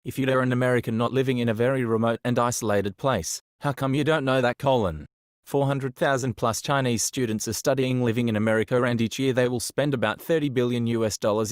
If you're an American not living in a very remote and isolated place, how come you don't know that? 400,000 plus Chinese students are studying living in America, and each year they will spend about $30 billion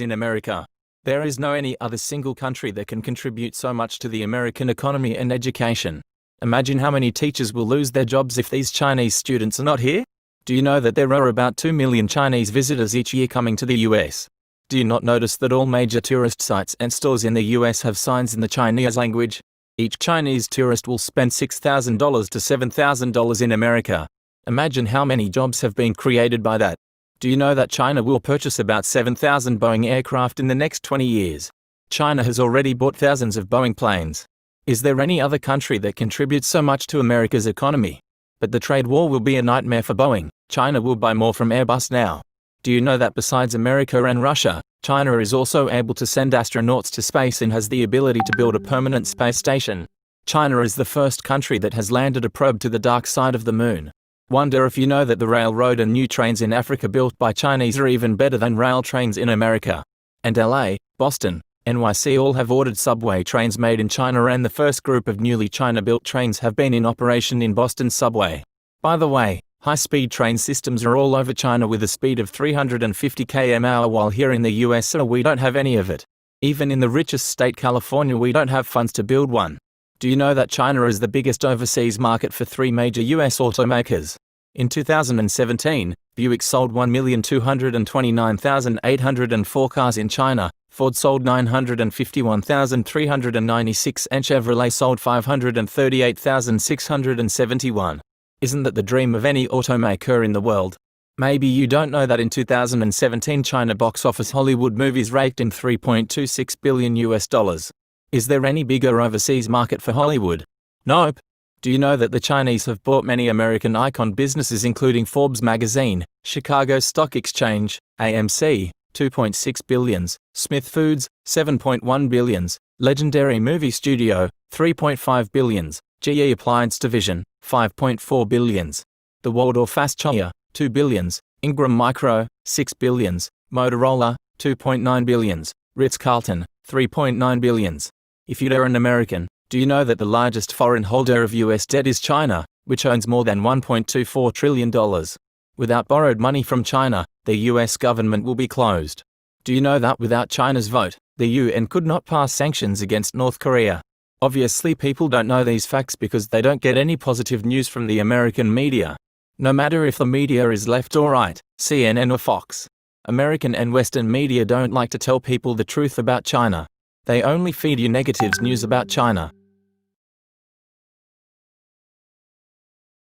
in America. There is no any other single country that can contribute so much to the American economy and education. Imagine how many teachers will lose their jobs if these Chinese students are not here? Do you know that there are about 2 million Chinese visitors each year coming to the US? Do you not notice that all major tourist sites and stores in the US have signs in the Chinese language? Each Chinese tourist will spend $6,000 to $7,000 in America. Imagine how many jobs have been created by that. Do you know that China will purchase about 7,000 Boeing aircraft in the next 20 years? China has already bought thousands of Boeing planes. Is there any other country that contributes so much to America's economy? But the trade war will be a nightmare for Boeing. China will buy more from Airbus now. Do you know that besides America and Russia, China is also able to send astronauts to space and has the ability to build a permanent space station? China is the first country that has landed a probe to the dark side of the moon. Wonder if you know that the railroad and new trains in Africa built by Chinese are even better than rail trains in America. And LA, Boston, NYC all have ordered subway trains made in China, and the first group of newly China-built trains have been in operation in Boston subway. By the way, high-speed train systems are all over China with a speed of 350 km/h, while here in the US we don't have any of it. Even in the richest state California we don't have funds to build one. Do you know that China is the biggest overseas market for 3 major US automakers? In 2017, Buick sold 1,229,804 cars in China, Ford sold 951,396 and Chevrolet sold 538,671. Isn't that the dream of any automaker in the world? Maybe you don't know that in 2017 China box office Hollywood movies raked in $3.26 billion. Is there any bigger overseas market for Hollywood? Nope. Do you know that the Chinese have bought many American icon businesses including Forbes magazine, Chicago Stock Exchange, AMC, $2.6 billion, Smith Foods, $7.1 billion, Legendary Movie Studio, $3.5 billion, GE Appliance Division, $5.4 billion, the Waldorf Astoria, $2 billion, Ingram Micro, $6 billion, Motorola, $2.9 billion, Ritz-Carlton, $3.9 billion. If you're an American, do you know that the largest foreign holder of US debt is China, which owns more than $1.24 trillion? Without borrowed money from China, the US government will be closed. Do you know that without China's vote, the UN could not pass sanctions against North Korea? Obviously people don't know these facts because they don't get any positive news from the American media. No matter if the media is left or right, CNN or Fox. American and Western media don't like to tell people the truth about China. They only feed you negative news about China.